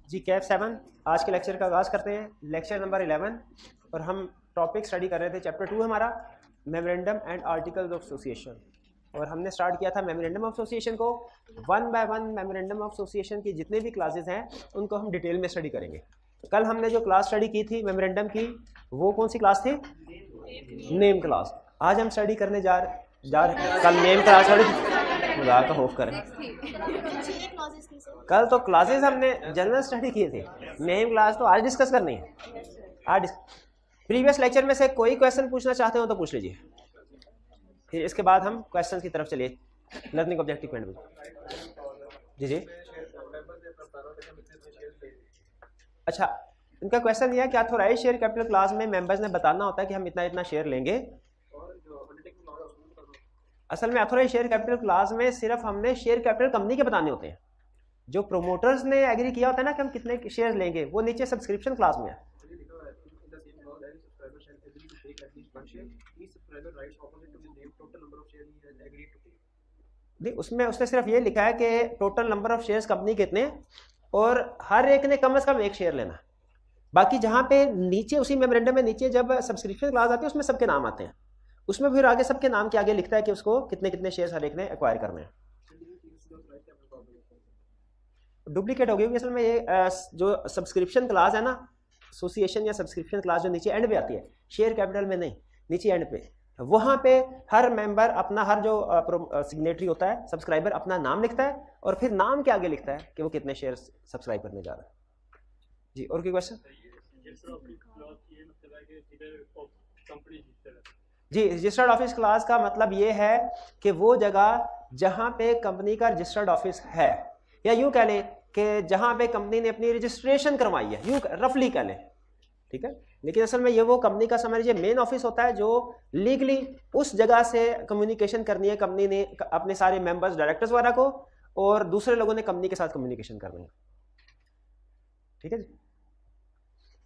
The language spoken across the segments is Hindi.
जी कैफ 7 आज के लेक्चर का आगाज़ करते हैं। लेक्चर नंबर 11 और हम टॉपिक स्टडी कर रहे थे। चैप्टर 2 हमारा memorandum and articles of association, और हमने स्टार्ट किया था मेमोरेंडम ऑफ एसोसिएशन को। One by one memorandum of association की जितने भी क्लासेस हैं उनको हम डिटेल में स्टडी करेंगे। कल हमने जो क्लास स्टडी की थी मेमोरेंडम की, वो कौन सी क्लास थी? Name class. आज हम स्टडी करने जा रहे कल नेम क्लास खुदा का खौफ करें। कल तो क्लासेस हमने जनरल स्टडी किए थे, नेम क्लास तो आज डिस्कस करनी है। आज प्रीवियस लेक्चर में से कोई क्वेश्चन पूछना चाहते हो तो पूछ लीजिए, फिर इसके बाद हम क्वेश्चन की तरफ चलिए। लर्निंग ऑब्जेक्टिव पॉइंट जी जी। अच्छा, इनका क्वेश्चन ये है कि ऑथोराइज्ड शेयर कैपिटल क्लास में मेंबर्स ने बताना होता है कि हम इतना इतना शेयर लेंगे। असल में ऑथोराइज्ड शेयर कैपिटल क्लास में सिर्फ हमने शेयर कैपिटल कंपनी के बताने होते हैं। जो प्रोमोटर्स ने एग्री किया होता है ना कि हम कितने शेयर लेंगे, वो नीचे सब्सक्रिप्शन क्लास में है। उसमें उसने सिर्फ ये लिखा है कि total number of shares company कितने और हर एक ने कम से कम एक शेयर लेना। बाकी जहां पे नीचे उसी मेमोरेंडम में नीचे जब सब्सक्रिप्शन क्लास आती है उसमें सबके नाम आते हैं, उसमें फिर आगे सबके नाम के आगे लिखता है कि उसको कितने कितने शेयर्स हर एक ने एक्वायर करने हैं। डुप्लीकेट हो गई असल में ये जो सब्सक्रिप्शन क्लास है ना, एसोसिएशन या सब्सक्रिप्शन क्लास जो नीचे एंड पे आती है, शेयर कैपिटल में नहीं, नीचे एंड पे, वहां पे हर मेंबर अपना, हर जो सिग्नेटरी होता है, सब्सक्राइबर अपना नाम लिखता है और फिर नाम के आगे लिखता है कि वो कितने शेयर सब्सक्राइब करने जा रहा है। जी, और कोई क्वेश्चन? जी, रजिस्टर्ड ऑफिस क्लास का मतलब ये है कि वो जगह जहां पे कंपनी का रजिस्टर्ड ऑफिस है, या यूं कह लें कि जहां पे कंपनी ने अपनी रजिस्ट्रेशन करवाई है, यूं रफली कह लें, ठीक है। लेकिन असल में ये वो कंपनी का समझ लीजिए मेन ऑफिस होता है जो लीगली उस जगह से कम्युनिकेशन करनी है कंपनी ने अपने सारे मेंबर्स, डायरेक्टर्स वगैरह को, और दूसरे लोगों ने कंपनी के साथ कम्युनिकेशन करनी है, ठीक है जी।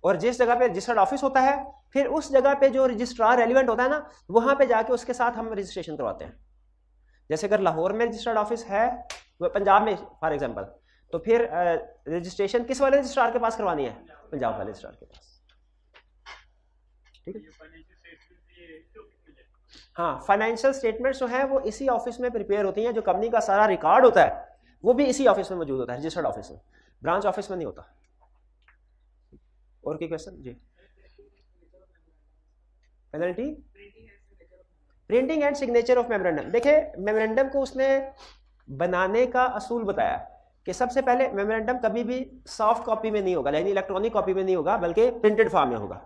और जिस जगह पे रजिस्टर्ड ऑफिस होता है, फिर उस जगह पे जो रजिस्ट्रार रेलिवेंट होता है ना, वहां पे जाके उसके साथ हम रजिस्ट्रेशन करवाते हैं। जैसे अगर लाहौर में रजिस्टर्ड ऑफिस है, पंजाब में फॉर एग्जांपल, तो फिर रजिस्ट्रेशन किस वाले रजिस्ट्रार के पास करवानी है? पंजाब वाले रजिस्ट्रार के पास, ठीक है। हाँ, फाइनेंशियल स्टेटमेंट्स जो है वो इसी ऑफिस में प्रिपेयर होती हैं। जो कंपनी का सारा रिकॉर्ड होता है वो भी इसी ऑफिस में मौजूद होता है, रजिस्टर्ड ऑफिस में, ब्रांच ऑफिस में नहीं होता। और कोई क्वेश्चन? जी। Penalty, printing and signature of memorandum. देखिए, मेमोरेंडम को उसने बनाने का असूल बताया कि सबसे पहले मेमोरेंडम कभी भी सॉफ्ट कॉपी में नहीं होगा, यानी इलेक्ट्रॉनिक कॉपी में नहीं होगा, बल्कि प्रिंटेड फॉर्म में होगा।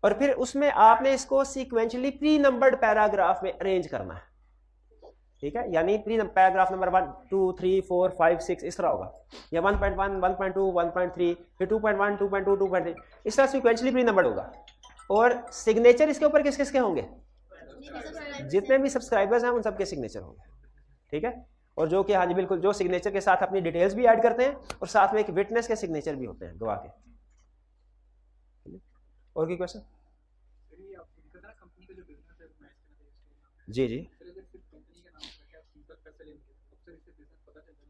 और फिर उसमें आपने इसको सीक्वेंशियली प्री नंबर्ड पैराग्राफ में अरेंज करना है, ठीक है। यानी प्री पैराग्राफ नंबर 1, 2, 3, 4, 5, 6 इस तरह होगा, या 1.1, 1.2, 1.3, फिर 2.1, 2.2, 2.3, इस तरह सीक्वेंशियली प्री नंबर्ड होगा। और सिग्नेचर इसके ऊपर किस किसके होंगे? जितने भी सब्सक्राइबर्स हैं उन सबके सिग्नेचर होंगे, ठीक है। और जो कि हाँ जी बिल्कुल, जो सिग्नेचर के साथ अपनी डिटेल्स भी ऐड करते हैं और साथ में एक विटनेस के सिग्नेचर भी होते हैं, गवाह के। और कोई क्वेश्चन? जी जी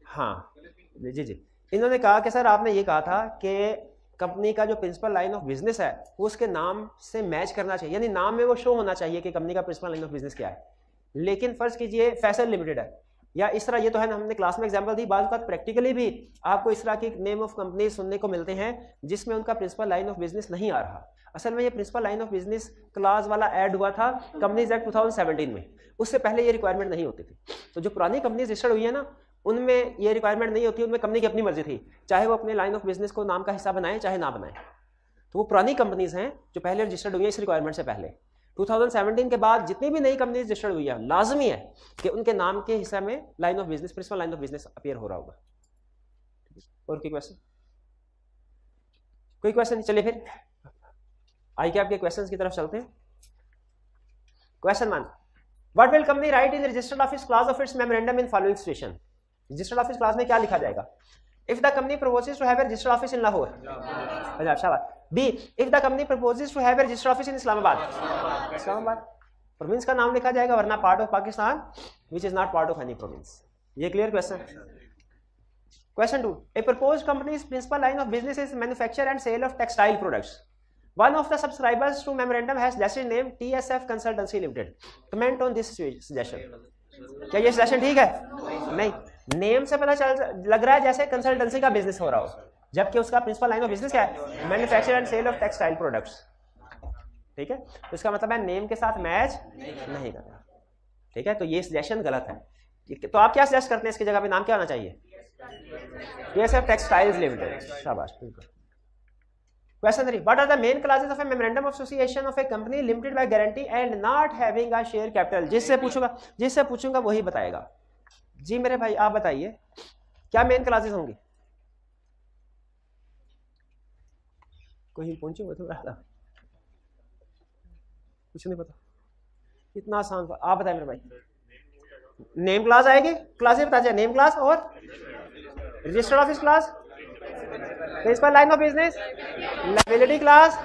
हाँ जी जी। इन्होंने कहा कि सर आपने ये कहा था कि कंपनी का जो प्रिंसिपल लाइन ऑफ बिजनेस है वो उसके नाम से मैच करना चाहिए, यानी नाम में वो शो होना चाहिए कि कंपनी का प्रिंसिपल लाइन ऑफ बिजनेस क्या है। लेकिन फर्ज कीजिए फैसल लिमिटेड है या इस तरह, ये तो है ना, हमने क्लास में एग्जांपल दी, बात प्रैक्टिकली भी आपको इस तरह की नेम ऑफ कंपनी सुनने को मिलते हैं जिसमें उनका प्रिंसिपल लाइन ऑफ बिजनेस नहीं आ रहा। असल में ये principal line of business class वाला ऐड हुआ था कंपनीज एक्ट 2017 में, उससे पहले ये रिक्वायरमेंट नहीं होती थी। तो जो पुरानी कंपनीज रजिस्टर्ड हुई है ना, उनमें ये रिक्वायरमेंट नहीं होती, उनमें कंपनी की अपनी मर्जी थी, चाहे वो अपने लाइन ऑफ बिजनेस को नाम का हिस्सा बनाए चाहे ना बनाए। तो वो पुरानी कंपनीज हैं जो पहले रजिस्टर्ड हुई है इस रिक्वायरमेंट से पहले। 2017 के बाद जितनी भी नई कंपनीज रजिस्टर्ड हुई है, लाजमी है कि उनके नाम के हिस्से में line of business, principal line of business appear हो रहा होगा। और कोई क्वेश्चन? कोई क्वेश्चन? चलिए फिर आई के आपके क्वेश्चंस की तरफ चलते हैं। Question 1, what will company right in registered office class of its memorandum in following situation? Registered office class में क्या लिखा जाएगा? If the company proposes to have a registered office in Lahore, अच्छा शाबाश। B, if the company proposes to have a registered office in Islamabad, Islamabad province का नाम लिखा जाएगा, वरना part of Pakistan which is not part of any province। ये clear question? Question 2. A proposed company's principal line of business is manufacture and sale of textile products. One of the subscribers to memorandum has suggested name TSF Consultancy Limited. Comment on this suggestion. क्या ये सजेशन ठीक है? नहीं, नेम से पता चल लग रहा है जैसे कंसल्टेंसी का बिजनेस हो रहा हो, जबकि उसका प्रिंसिपल लाइन ऑफ बिजनेस क्या है? Manufacture and sale of textile products. ठीक है, तो इसका मतलब है नेम के साथ मैच नहीं करना। ठीक है, तो ये सजेशन गलत है। तो आप क्या सजेस्ट करते हैं इसकी जगह पे नाम क्या होना चाहिए? TSF textiles limited. शाबाश, बिल्कुल। Question 3. What are the main clauses of a memorandum of association of a company limited by guarantee and not having a share capital? जिससे पूछूंगा वही बताएगा। जी मेरे भाई आप बताइए क्या मेन क्लासेस होंगी? कोई पूछूंगा तो कुछ नहीं पता, इतना आसान। आप बताएं मेरे भाई। नेम क्लास आएगी, क्लासेस बता जाए। नेम क्लास और registered office class, principal line of business, liability class,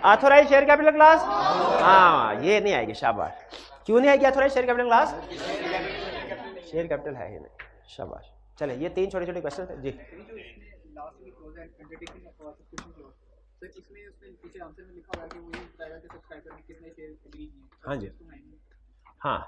authorised share capital class. हाँ, ये नहीं आएगी। शाबाश। क्यों नहीं आएगी authorised share capital class? Share capital है ही नहीं। शाबाश। चले, ये 3 छोटे छोटे क्वेश्चन थे। जी हाँ जी, हाँ,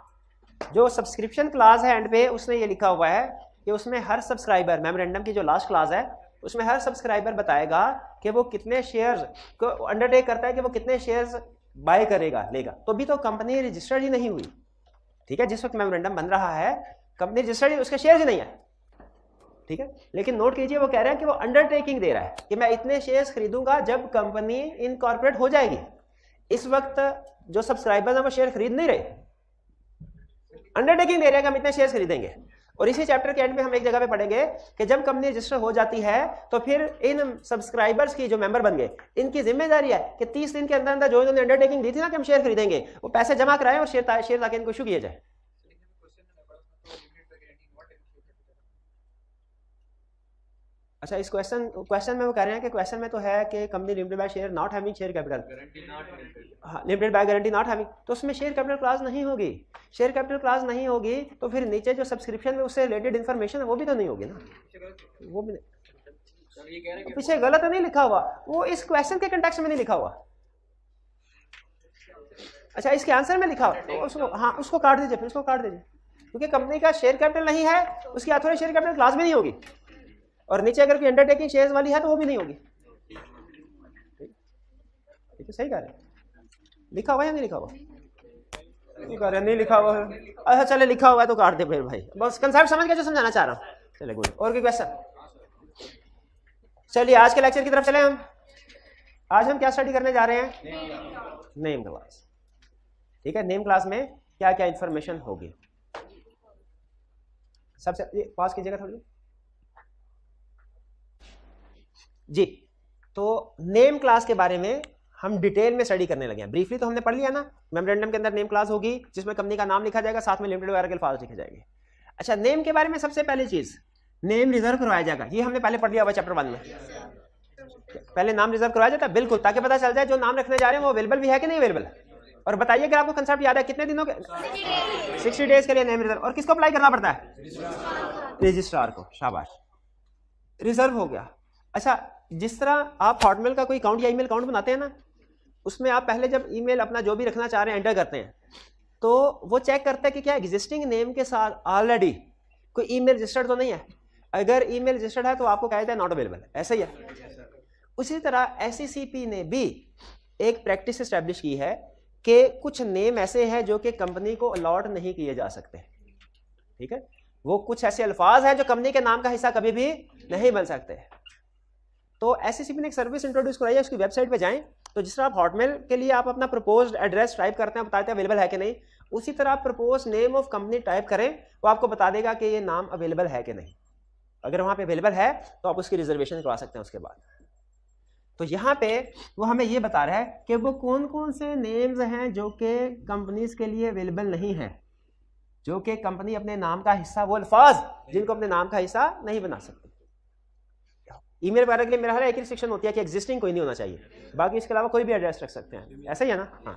जो सब्सक्रिप्शन क्लास है एंड पे उसने ये लिखा हुआ है कि उसमें हर सब्सक्राइबर, मेमोरेंडम की जो लास्ट क्लास है उसमें हर सब्सक्राइबर बताएगा कि वो कितने शेयर्स को अंडरटेक करता है, कि वो कितने शेयर्स बाय करेगा, लेगा। तो भी तो कंपनी रजिस्टर्ड ही नहीं हुई। ठीक है, जिस वक्त मेमोरेंडम बन रहा है कंपनी रजिस्टर्ड, उसके शेयर्स ही नहीं है। ठीक है, लेकिन नोट कीजिए वो कह रहे हैं कि वो अंडरटेकिंग दे रहा है कि मैं इतने शेयर्स खरीदूंगा जब कंपनी इनकॉर्पोरेट हो जाएगी। इस वक्त जो सब्सक्राइबर्स हैं वो शेयर खरीद नहीं रहे, अंडरटेकिंग दे रहे हैं कि हम इतने शेयर्स खरीदेंगे। और इसी चैप्टर के एंड में हम एक जगह पे पढ़ेंगे कि जब कंपनी रजिस्टर हो जाती है तो फिर इन सब्सक्राइबर्स की, जो मेंबर बन गए, इनकी जिम्मेदारी है कि 30 दिन के अंदर अंदर जो इन्होंने अंडरटेकिंग दी थी ना कि हम शेयर खरीदेंगे, वो पैसे जमा कराएं और शेयर ताकि इनको इशू किया जाए। अच्छा, इस क्वेश्चन में वो कह रहे हैं कि क्वेश्चन में तो है कि company limited by share not having share capital, limited by guarantee not having, तो उसमें शेयर कैपिटल क्लॉज नहीं होगी। शेयर कैपिटल क्लॉज नहीं होगी तो फिर नीचे जो सब्सक्रिप्शन में उससे रिलेटेड इन्फॉर्मेशन है वो भी तो नहीं होगी ना, वो भी नहीं। पीछे गलत नहीं लिखा हुआ, वो इस क्वेश्चन के कंटेक्स्ट में नहीं लिखा हुआ। अच्छा, इसके आंसर में लिखा हुआ तो उसको, हाँ, उसको काट दीजिए, फिर उसको काट दीजिए, क्योंकि कंपनी का शेयर कैपिटल नहीं है, उसकी ऑथोराइज्ड शेयर कैपिटल क्लॉज भी नहीं होगी। और नीचे अगर कोई अंडरटेकिंग शेयर्स वाली है तो वो भी नहीं होगी। ठीक है, सही कह रहे हैं। लिखा हुआ है या नहीं लिखा हुआ? नहीं कह रहे, नहीं लिखा हुआ है। अच्छा चले, लिखा हुआ है तो काट दे फिर भाई, बस कंसेप्ट समझ के जो समझाना चाह रहा हूँ। चले गुड। और कोई क्वेश्चन? चलिए आज के लेक्चर की तरफ चले हम। आज हम क्या स्टडी करने जा रहे हैं? Name class. ठीक है, नेम क्लास में क्या क्या इंफॉर्मेशन होगी। सबसे पास कीजिएगा थोड़ी जी। तो नेम क्लास के बारे में हम डिटेल में स्टडी करने लगे हैं। ब्रीफली तो हमने पढ़ लिया ना, मेमोरेंडम के अंदर नेम क्लास होगी जिसमें कंपनी का नाम लिखा जाएगा, साथ में लिमिटेड वगैरह के अल्फाज लिखे जाएंगे। अच्छा, नेम के बारे में सबसे पहली चीज नेम रिजर्व करवाया जाएगा। ये हमने पहले पढ़ लिया हुआ चैप्टर 1 में। पहले नाम रिजर्व करवाया जाता है, बिल्कुल, ताकि पता चल जाए जो नाम रखने जा रहे हैं वो अवेलेबल भी है कि नहीं अवेलेबल। और बताइए कि आपको कंसेप्ट याद है, कितने दिनों के? 60 डेज के लिए नेम रिजर्व। और किसको अप्लाई करना पड़ता है? रजिस्ट्रार को। शाबाश, रिजर्व हो गया। अच्छा, जिस तरह आप हॉटमेल का कोई अकाउंट या ईमेल अकाउंट बनाते हैं ना, उसमें आप पहले जब ईमेल अपना जो भी रखना चाह रहे हैं एंटर करते हैं, तो वो चेक करता है कि क्या एग्जिस्टिंग नेम के साथ ऑलरेडी कोई ईमेल रजिस्टर्ड तो नहीं है। अगर ईमेल रजिस्टर्ड है तो आपको कहा जाता है नॉट अवेलेबल, ऐसा ही है। उसी तरह SECP ने भी एक प्रैक्टिस एस्टेब्लिश की है कि कुछ नेम ऐसे हैं जो कि कंपनी को अलॉट नहीं किए जा सकते। ठीक है, वो कुछ ऐसे अल्फाज हैं जो कंपनी के नाम का हिस्सा कभी भी नहीं बन सकते। तो SECP ने एक सर्विस इंट्रोड्यूस कराई है, उसकी वेबसाइट पे जाएं। तो जिस तरह आप हॉटमेल के लिए आप अपना प्रपोज्ड एड्रेस टाइप करते हैं, बताते हैं अवेलेबल है कि नहीं, उसी तरह आप propose name of company type करें, वो आपको बता देगा कि ये नाम अवेलेबल है कि नहीं। अगर वहां पे अवेलेबल है तो आप उसकी रिजर्वेशन करवा सकते हैं उसके बाद। तो यहाँ पे वो हमें ये बता रहा है कि वो कौन कौन से नेम्स हैं जो कि कंपनीज के लिए अवेलेबल नहीं है, जो कि कंपनी अपने नाम का हिस्सा, वो अल्फाज जिनको अपने नाम का हिस्सा नहीं बना सकती। ईमेल वगैरह के लिए मेरा एक रिस्ट्रिक्शन होती है कि एग्जिस्टिंग कोई नहीं होना चाहिए, बाकी इसके अलावा कोई भी एड्रेस रख सकते हैं, ऐसा ही है ना? हाँ,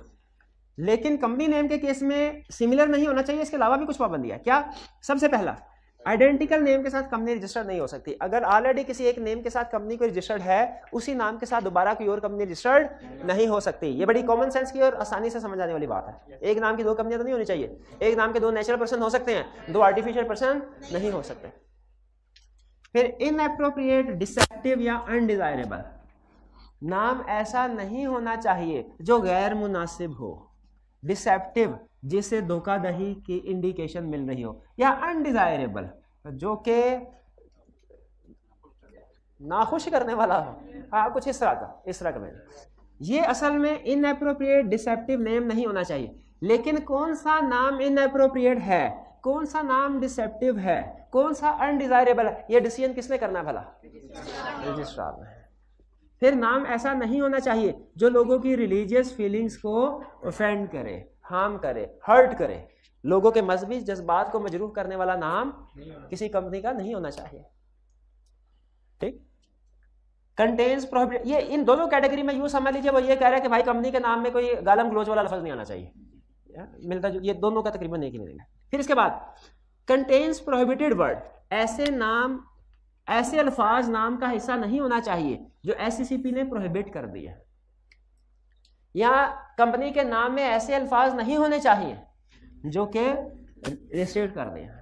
लेकिन कंपनी नेम के केस में सिमिलर नहीं होना चाहिए, इसके अलावा भी कुछ पाबंदी है। क्या? सबसे पहला आइडेंटिकल नेम के साथ कंपनी रजिस्टर्ड नहीं हो सकती। अगर ऑलरेडी किसी एक नेम के साथ कंपनी को रजिस्टर्ड है, उसी नाम के साथ दोबारा कोई और कंपनी रजिस्टर्ड नहीं हो सकती। ये बड़ी कॉमन सेंस की और आसानी से समझ आने वाली बात है। एक नाम की दो कंपनियां तो नहीं होनी चाहिए, एक नाम के दो नेचुरल पर्सन हो सकते हैं, दो आर्टिफिशियल पर्सन नहीं हो सकते। फिर इनएप्रोप्रिएट, डिसेप्टिव या अनडिजायरेबल, नाम ऐसा नहीं होना चाहिए जो गैर मुनासिब हो, डिसेप्टिव जिससे धोखाधड़ी की इंडिकेशन मिल रही हो, या अनडिजायरेबल जो कि नाखुश करने वाला हो। हाँ, कुछ इस तरह का ये असल में इनएप्रोप्रिएट डिसेप्टिव नेम नहीं होना चाहिए। लेकिन कौन सा नाम इनएप्रोप्रिएट है, कौन सा नाम डिसेप्टिव है, कौन सा अनडिजायरेबल है, ये डिसीजन किसने करना है भला? रजिस्ट्रार ने। फिर नाम ऐसा नहीं होना चाहिए जो लोगों की रिलीजियस फीलिंग्स को ऑफेंड करे, हार्म करे, हर्ट करे। लोगों के मजहबी जज्बात को मजरूह करने वाला नाम किसी कंपनी का नहीं होना चाहिए। ठीक। कंटेन्स प्रोहिबिटेड, ये इन दोनों कैटेगरी में यूं समझ लीजिए, वो ये कह रहा है कि भाई कंपनी के नाम में कोई गालम गलोच वाला लफ्ज नहीं आना चाहिए, मिलता जो ये दोनों का तकरीबन एक ही नहीं है। फिर इसके बाद कंटेन्स प्रोहिबिटेड वर्ड, ऐसे नाम, ऐसे अल्फाज नाम का हिस्सा नहीं होना चाहिए जो एससीसीपी ने प्रोहिबिट कर दिया, या कंपनी के नाम में ऐसे अल्फाज नहीं होने चाहिए जो कि रिस्ट्रिक्ट कर दिया।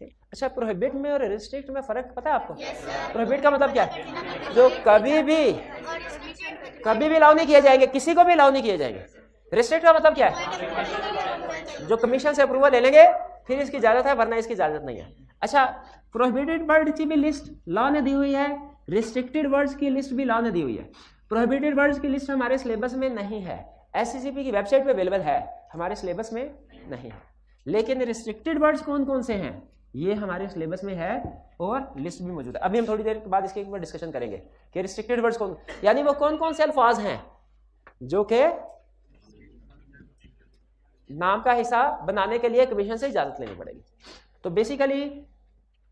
अच्छा, प्रोहिबिट में और रिस्ट्रिक्ट में फर्क पता है आपको? प्रोहिबिट का मतलब क्या है? जो कभी भी अलाउ नहीं किए जाएंगे, किसी को भी अलाउ नहीं किए जाएंगे। रिस्ट्रिक्ट का मतलब क्या है? जो कमीशन से अप्रूवल ले लेंगे फिर इसकी इजाजत है, वरना इसकी इजाजत नहीं है। अच्छा, प्रोहिबिटेड वर्ड की भी लिस्ट लॉ ने दी हुई है, रिस्ट्रिक्टेड वर्ड्स की लिस्ट भी लॉ ने दी हुई है। प्रोहिबिटेड वर्ड्स की लिस्ट हमारे सिलेबस में नहीं है, एससीसीपी की वेबसाइट पे अवेलेबल है, हमारे सिलेबस में नहीं है। लेकिन रिस्ट्रिक्टेड वर्ड्स कौन कौन से हैं ये हमारे सिलेबस में है और लिस्ट भी मौजूद है। अभी हम थोड़ी देर के बाद इसके ऊपर डिस्कशन करेंगे कि रिस्ट्रिक्टेड वर्ड्स कौन, यानी वो कौन कौन से अल्फाज हैं जो कि नाम का हिस्सा बनाने के लिए कमीशन से इजाजत लेनी पड़ेगी। तो बेसिकली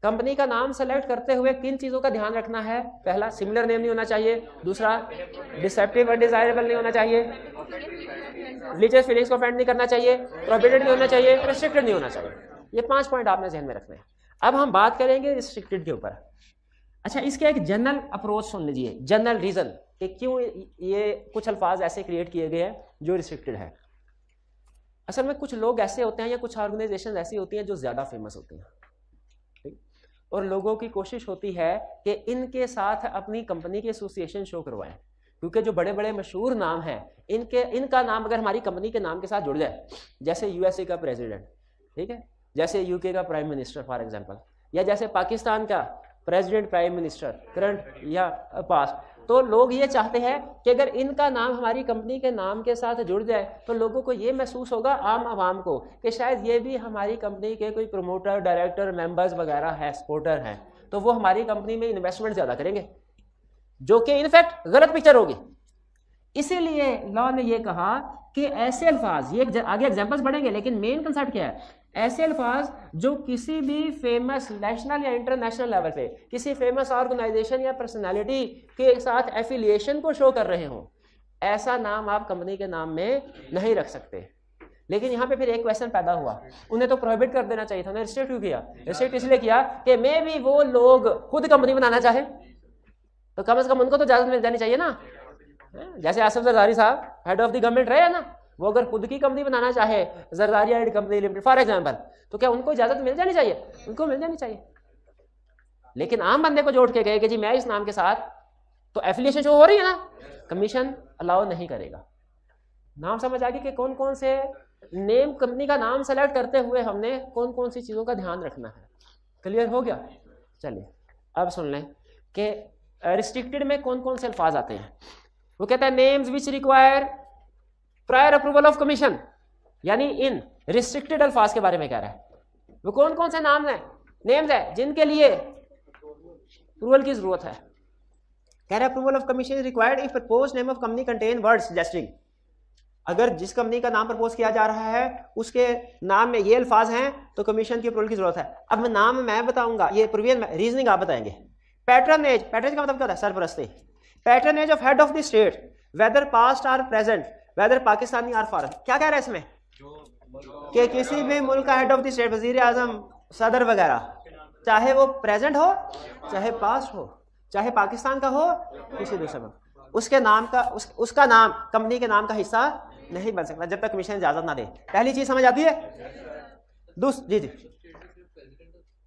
कंपनी का नाम सेलेक्ट करते हुए किन चीजों का ध्यान रखना है? पहला, सिमिलर नेम नहीं होना चाहिए। दूसरा, डिसेप्टिव और डिजायरेबल नहीं होना चाहिए। रिलीजियस फीलिंग्स को ऑफेंड नहीं करना चाहिए। प्रोहिबिटेड नहीं होना चाहिए। रिस्ट्रिक्टेड नहीं होना चाहिए। ये 5 पॉइंट आपने ध्यान में रखने हैं। अब हम बात करेंगे रिस्ट्रिक्टेड के ऊपर। अच्छा, इसका एक जनरल अप्रोच सुन लीजिए, जनरल रीजन कि क्यों ये कुछ अल्फाज ऐसे क्रिएट किए गए हैं जो रिस्ट्रिक्टेड है। असल में कुछ लोग ऐसे होते हैं या कुछ ऑर्गेनाइजेशन ऐसी होती हैं जो ज्यादा फेमस होती हैं, और लोगों की कोशिश होती है कि इनके साथ अपनी कंपनी की एसोसिएशन शो करवाएं, क्योंकि जो बड़े बड़े मशहूर नाम हैं इनका नाम अगर हमारी कंपनी के नाम के साथ जुड़ जाए, जैसे यूएसए का प्रेसिडेंट, ठीक है, जैसे यूके का प्राइम मिनिस्टर फॉर एग्जांपल, या जैसे पाकिस्तान का प्रेसिडेंट प्राइम मिनिस्टर करंट या पास्ट, तो लोग ये चाहते हैं कि अगर इनका नाम हमारी कंपनी के नाम के साथ जुड़ जाए तो लोगों को ये महसूस होगा, आम आवाम को, कि शायद ये भी हमारी कंपनी के कोई प्रमोटर, डायरेक्टर, मेंबर्स वगैरह है, सपोर्टर हैं, तो वो हमारी कंपनी में इन्वेस्टमेंट ज़्यादा करेंगे, जो कि इनफैक्ट गलत पिक्चर होगी। इसीलिए लॉ ने ये कहा कि ऐसे अल्फाज, ये आगे एग्जाम्पल्स बढ़ेंगे, लेकिन मेन कंसेप्ट क्या है, ऐसे अल्फाज जो किसी भी फेमस नेशनल या इंटरनेशनल लेवल पे किसी फेमस ऑर्गेनाइजेशन या पर्सनालिटी के साथ एफिलिएशन को शो कर रहे हों, ऐसा नाम आप कंपनी के नाम में नहीं रख सकते। लेकिन यहाँ पे फिर एक क्वेश्चन पैदा हुआ, उन्हें तो प्रोहिबिट कर देना चाहिए था, उन्हें रिस्ट्रिक्ट क्यों किया? रिस्ट्रिक्ट इसलिए किया कि मे भी वो लोग खुद कंपनी बनाना चाहे, तो कम से कम उनको तो इजाजत मिल जानी चाहिए ना। जैसे आसिफ जरदारी साहब हेड ऑफ द गवर्नमेंट रहे हैं ना, वो अगर खुद की कंपनी बनाना चाहे, जरदारी एड कंपनी लिमिटेड फॉर एग्जांपल, तो क्या उनको इजाजत मिल जानी चाहिए? उनको मिल जानी चाहिए। लेकिन आम बंदे को जोड़ के गए कि जी मैं इस नाम के साथ, तो एफिलिएशन जो हो रही है ना, कमीशन अलाउ नहीं करेगा। नाम समझ आ गई कि कौन कौन से नेम, कंपनी का नाम सेलेक्ट करते हुए हमने कौन कौन सी चीजों का ध्यान रखना है। क्लियर हो गया? चलिए अब सुन लें कि रिस्ट्रिक्टेड में कौन कौन से अल्फाज आते हैं। वो कहता है names which require prior approval of commission, यानी इन रिस्ट्रिक्टेड अल्फाज के बारे में कह रहा है। वो कौन कौन से नाम है, नेम्स है जिनके लिए अप्रूवल की जरूरत है। कह रहा है approval of commission is required if proposed name of company contain words suggesting, अगर जिस कंपनी का नाम प्रपोज किया जा रहा है उसके नाम में ये अल्फाज हैं तो कमीशन की अप्रूवल की जरूरत है। अब नाम मैं बताऊंगा, ये प्रीवियस रीजनिंग आप बताएंगे। पैट्रनेज, पैट्रनेज का मतलब क्या होता है? सरपरस्ती। Patronage of head of the state whether past or present, whether Pakistani or foreign. क्या कह रहा है इसमें कि किसी भी मुल्क का हेड ऑफ द स्टेट, वजीर आजम, सदर वगैरह, चाहे वो प्रेजेंट हो, चाहे पास्ट हो, चाहे पाकिस्तान का हो, किसी दूसरे में, उसके नाम का उसका नाम कंपनी के नाम का हिस्सा नहीं बन सकता जब तक कमीशन इजाजत ना दे। पहली चीज समझ आती है? जी जी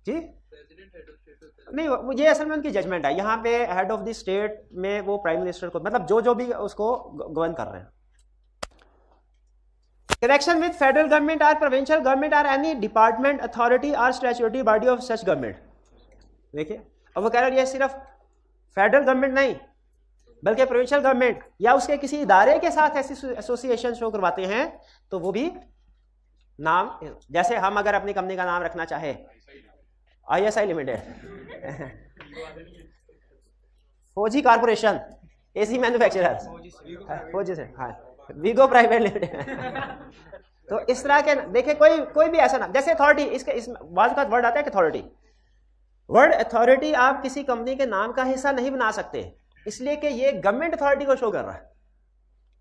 जी नहीं, ये असल में उनकी जजमेंट है। यहाँ पे हेड ऑफ द स्टेट में वो प्राइम मिनिस्टर को, मतलब जो भी उसको गवर्न कर रहे हैं। कनेक्शन विद फेडरल गवर्नमेंट और प्रोविंशियल गवर्नमेंट और एनी डिपार्टमेंट, अथॉरिटी और statutory body of such government. देखिए, अब वो कह रहे हैं ये सिर्फ फेडरल गवर्नमेंट नहीं बल्कि प्रोविंशियल गवर्नमेंट या उसके किसी इदारे के साथ ऐसी एसोसिएशन शो करवाते हैं तो वो भी नाम, जैसे हम अगर अपनी कंपनी का नाम रखना चाहे ISI लिमिटेड, फौजी कॉर्पोरेशन, एसी मैन्युफैक्चरर, फौजी से, हाँ, वीगो प्राइवेट लिमिटेड तो इस तरह के देखिए कोई भी ऐसा नाम, जैसे अथॉरिटी, इसमें बाद का वर्ड आता है अथॉरिटी। वर्ड अथॉरिटी आप किसी कंपनी के नाम का हिस्सा नहीं बना सकते, इसलिए कि ये गवर्नमेंट अथॉरिटी को शो कर रहा है।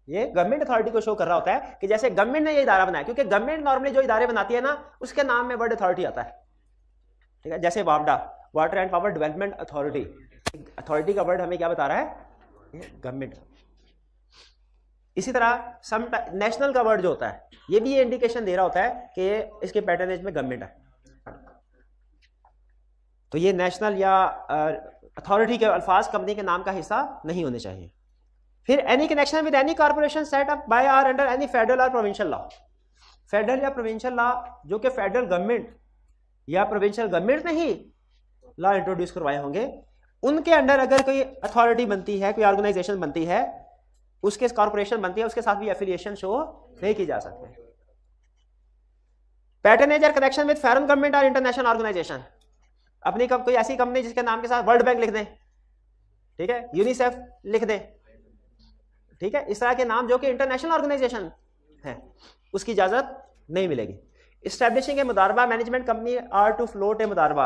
ये गवर्नमेंट अथॉरिटी को शो कर रहा होता है कि जैसे गवर्नमेंट ने ये इदारा बनाया, क्योंकि गवर्नमेंट नॉर्मली जो इदारे बनाती है ना उसके नाम में वर्ड अथॉरिटी आता है, ठीक है। जैसे वापडा, water and power development authority, authority का वर्ड हमें क्या बता रहा है? गवर्नमेंट। इसी तरह सम नेशनल का वर्ड जो होता है ये भी ये इंडिकेशन दे रहा होता है कि इसके पैटर्नेज में गवर्नमेंट है, तो ये नेशनल या अथॉरिटी के अल्फाज कंपनी के नाम का हिस्सा नहीं होने चाहिए। फिर any connection with any corporation set up by और अंडर एनी फेडरल और प्रोविंशियल लॉ, फेडरल या प्रोविंशियल लॉ जो कि फेडरल गवर्नमेंट या प्रोविंशियल गवर्नमेंट ने ही लॉ इंट्रोड्यूस करवाए होंगे, उनके अंडर अगर कोई अथॉरिटी बनती है, कोई ऑर्गेनाइजेशन बनती है, उसके कॉर्पोरेशन बनती है, उसके साथ भी एफिलिएशन शो नहीं की जा सकती। पैटर्नेज और कनेक्शन विद फॉरेन गवर्नमेंट और इंटरनेशनल ऑर्गेनाइजेशन, अपनी कोई ऐसी कंपनी जिसके नाम के साथ वर्ल्ड बैंक लिख दें, ठीक है, यूनिसेफ लिख दें, ठीक है, इस तरह के नाम जो कि इंटरनेशनल ऑर्गेनाइजेशन है, उसकी इजाजत नहीं मिलेगी। इस्टेब्लिशिंग ए मुदारबा management company or to float a मुदारबा,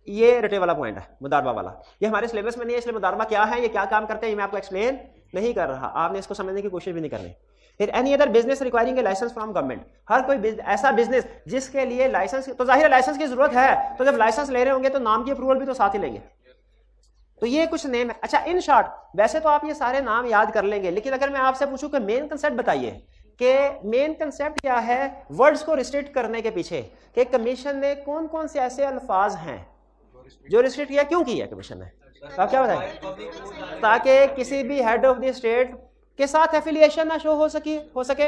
ये रटे वाला पॉइंट है, मुदारबा वाला। ये हमारे सिलेबस में नहीं है, इसलिए मुदारबा क्या है, ये क्या काम करते हैं, ये मैं आपको एक्सप्लेन नहीं कर रहा, आपने इसको समझने की कोशिश भी नहीं करनी। फिर any other business requiring a licence from government, हर कोई ऐसा बिजनेस जिसके लिए लाइसेंस, तो जाहिर है लाइसेंस की जरूरत है, तो जब लाइसेंस ले रहे होंगे तो नाम की अप्रूवल भी तो साथ ही लेंगे। तो ये कुछ नेम है। अच्छा, इन शॉर्ट वैसे तो आप ये सारे नाम याद कर लेंगे, लेकिन अगर मैं आपसे पूछूं कि मेन कंसेप्ट बताइए कि मेन कंसेप्ट क्या है वर्ड्स को रिस्ट्रिक्ट करने के पीछे, कि कमीशन ने कौन कौन से ऐसे अल्फाज हैं जो रिस्ट्रिक्ट किया, क्यों किया कमीशन ने, तो आप क्या बताएं? ताकि किसी भी हेड ऑफ द स्टेट के साथ एफिलिएशन ना शो हो सके,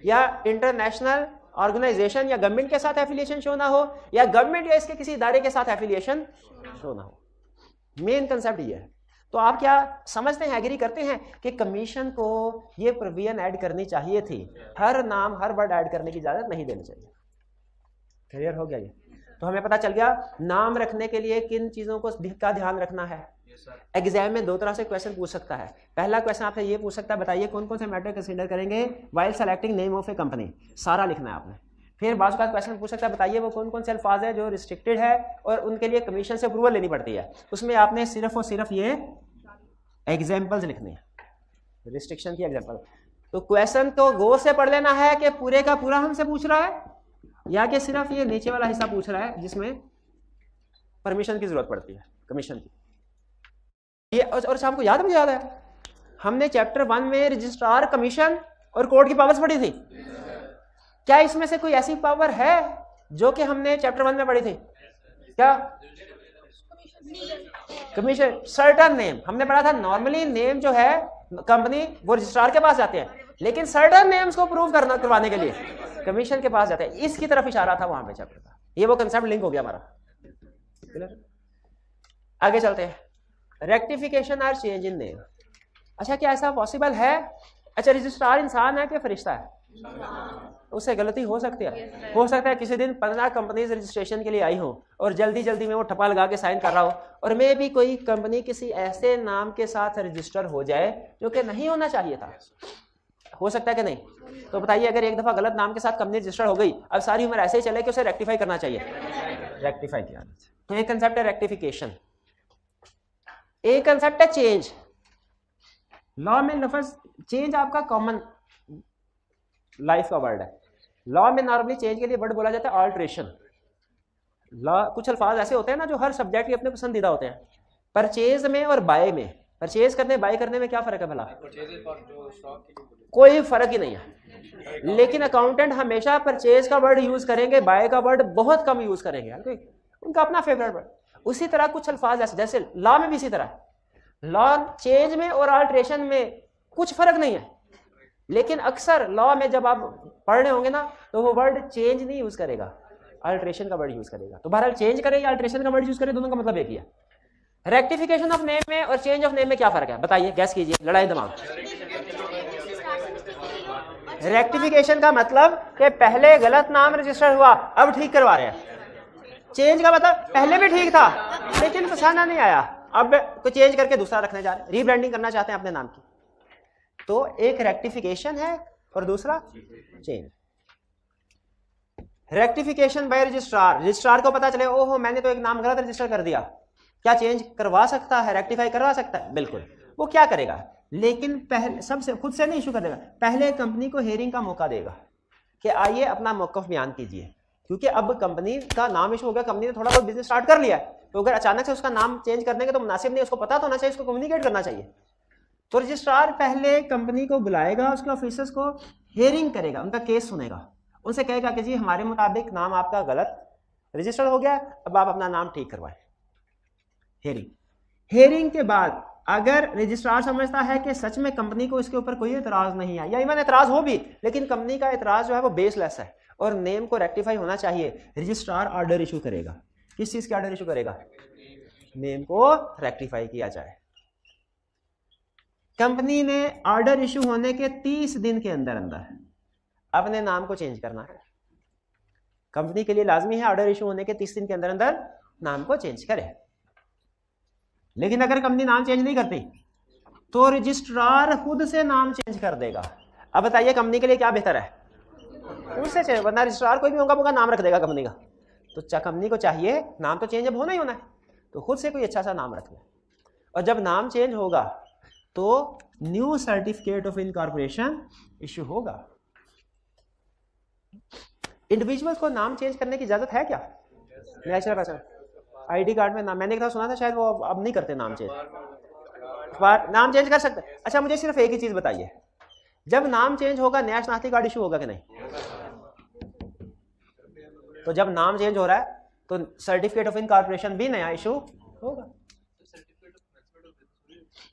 या इंटरनेशनल ऑर्गेनाइजेशन या गवर्नमेंट के साथ एफिलिएशन शो ना हो, या गवर्नमेंट या इसके किसी इदारे के साथ एफिलिएशन शो ना हो। मेन कंसेप्ट ये है। तो आप क्या समझते हैं, एग्री करते हैं कि कमीशन को ये प्रोविजन ऐड करनी चाहिए थी, हर नाम हर वर्ड ऐड करने की इजाजत नहीं देनी चाहिए। क्लियर हो गया ये? तो हमें पता चल गया नाम रखने के लिए किन चीजों को का ध्यान रखना है। एग्जाम में दो तरह से क्वेश्चन पूछ सकता है। पहला क्वेश्चन आपसे ये पूछ सकता है, बताइए कौन कौन से मैटर कंसीडर करेंगे while selecting name of A company, सारा लिखना है आपने। फिर बाजू का क्वेश्चन पूछ सकता है, बताइए वो कौन कौन से अल्फाज है जो रिस्ट्रिक्टेड है और उनके लिए कमीशन से अप्रूवल लेनी पड़ती है, उसमें आपने सिर्फ और सिर्फ ये एग्जाम्पल्स लिखने हैं, रिस्ट्रिक्शन की एग्जाम्पल। तो क्वेश्चन तो गौर से पढ़ लेना है कि पूरे का पूरा हमसे पूछ रहा है या कि सिर्फ ये नीचे वाला हिस्सा पूछ रहा है जिसमें परमिशन की जरूरत पड़ती है कमीशन की। ये और शाम को मुझे याद है हमने चैप्टर 1 में रजिस्ट्रार, कमीशन और कोर्ट की पावर्स पढ़ी थी। क्या इसमें से कोई ऐसी पावर है जो कि हमने चैप्टर 1 में पढ़ी थी? क्या? कमीशन, सर्टन नेम हमने पढ़ा था। नॉर्मली नेम जो है कंपनी वो रजिस्ट्रार के पास जाते हैं, लेकिन सर्टन नेम्स को प्रूव करवाने के लिए कमीशन के पास जाते हैं। इसकी तरफ इशारा था वहां पे चैप्टर का। ये वो कंसेप्ट लिंक हो गया हमारा। आगे चलते हैं। रेक्टिफिकेशन और चेंज इन नेम। अच्छा, क्या ऐसा पॉसिबल है? अच्छा, रजिस्ट्रार इंसान है कि फरिश्ता है? उससे गलती हो सकती है। हो सकता है किसी दिन 15 कंपनीज रजिस्ट्रेशन के लिए आई हो और जल्दी जल्दी में वो ठप्पा लगा के साइन कर रहा हो, और मे भी कोई कंपनी किसी ऐसे नाम के साथ रजिस्टर हो जाए जो कि नहीं होना चाहिए था। हो सकता है कि नहीं? तो बताइए, अगर एक दफा गलत नाम के साथ कंपनी रजिस्टर हो गई, अब सारी उम्र ऐसे ही चले कि उसे रेक्टिफाई करना चाहिए। रेक्टिफाई किया। तो एक कंसेप्ट है रेक्टिफिकेशन, एक कंसेप्ट है चेंज। लॉ में लफ्ज चेंज आपका कॉमन लाइफ का वर्ड है। लॉ में नॉर्मली चेंज के लिए वर्ड बोला जाता है ऑल्ट्रेशन। लॉ कुछ अल्फाज ऐसे होते हैं ना जो हर सब्जेक्ट के अपने पसंदीदा होते हैं। परचेज में और बाय में, परचेज करने बाय करने में क्या फर्क है भला? कोई फर्क ही नहीं है। लेकिन अकाउंटेंट हमेशा परचेज का वर्ड यूज करेंगे, बाय का वर्ड बहुत कम यूज करेंगे, उनका अपना फेवरेट वर्ड। उसी तरह कुछ अल्फाज ऐसे, जैसे लॉ में भी इसी तरह, लॉ चेंज में और अल्ट्रेशन में कुछ फर्क नहीं है, लेकिन अक्सर लॉ में जब आप पढ़ रहे होंगे ना तो वो वर्ड चेंज नहीं यूज करेगा, अल्ट्रेशन का वर्ड यूज करेगा। तो बहरहाल चेंज करे या अल्ट्रेशन का वर्ड यूज करे, दोनों का मतलब एक ही है। रेक्टिफिकेशन ऑफ नेम में और चेंज ऑफ नेम में क्या फर्क है बताइए, गैस कीजिए, लड़ाई दिमाग। रेक्टिफिकेशन का मतलब कि पहले गलत नाम रजिस्टर हुआ, अब ठीक करवा रहे हैं। चेंज का मतलब पहले भी ठीक था लेकिन पसंद नहीं आया, अब को चेंज करके दूसरा रखने जा रहे हैं, रीब्रांडिंग करना चाहते हैं अपने नाम की। तो एक रेक्टिफिकेशन है और दूसरा change. Rectification by registrar, registrar को पता चले ओहो मैंने तो एक नाम गलत रजिस्टर कर दिया, क्या चेंज करवा सकता है, रेक्टिफाई करवा सकता है? बिल्कुल। वो क्या करेगा, लेकिन पहले सबसे खुद से नहीं इशू कर देगा, पहले कंपनी को हेयरिंग का मौका देगा कि आइए अपना मौकफ बयान कीजिए, क्योंकि अब कंपनी का नाम इशू हो गया, कंपनी ने थोड़ा बहुत बिजनेस स्टार्ट कर लिया है, तो अगर अचानक से उसका नाम चेंज कर देंगे तो मुनासिब नहीं, उसको पता तो होना चाहिए, उसको कम्युनिकेट करना चाहिए। तो रजिस्ट्रार पहले कंपनी को बुलाएगा, उसके ऑफिसर्स को हेयरिंग करेगा, उनका केस सुनेगा, उनसे कहेगा कि जी हमारे मुताबिक नाम आपका गलत रजिस्टर हो गया, अब आप अपना नाम ठीक करवाएं। हेयरिंग, हेयरिंग के बाद अगर रजिस्ट्रार समझता है कि सच में कंपनी को इसके ऊपर कोई एतराज नहीं है, या इवन एतराज हो भी लेकिन कंपनी का एतराज जो है वो बेसलेस है और नेम को रेक्टिफाई होना चाहिए, रजिस्ट्रार ऑर्डर इशू करेगा। किस चीज के ऑर्डर इशू करेगा? नेम को रेक्टिफाई किया जाए। कंपनी ने ऑर्डर इशू होने के 30 दिन के अंदर अंदर अपने नाम को चेंज करना है। कंपनी के लिए लाजमी है ऑर्डर इशू होने के 30 दिन के अंदर अंदर नाम को चेंज करे। लेकिन अगर कंपनी नाम चेंज नहीं करती तो रजिस्ट्रार खुद से नाम चेंज कर देगा। अब बताइए कंपनी के लिए क्या बेहतर है? उससे चेंज, वरना रजिस्ट्रार कोई भी होगा नाम रख देगा कंपनी का। तो कंपनी को चाहिए नाम तो चेंज अब होना ही होना है, तो खुद से कोई अच्छा सा नाम रख ले। और जब नाम चेंज होगा तो new certificate of incorporation issue होगा। इंडिविजुअल को नाम चेंज करने की इजाजत है क्या? नेचुरल पर्सन आईडी कार्ड में नाम, मैंने एक बार सुना था शायद वो अब नहीं करते नाम चेंज, नाम चेंज कर सकते। अच्छा मुझे सिर्फ एक ही चीज बताइए, जब नाम चेंज होगा नया शनाख्ती कार्ड इशू होगा कि नहीं? तो जब नाम चेंज हो रहा है तो सर्टिफिकेट ऑफ इनकॉर्पोरेशन भी नया इशू होगा।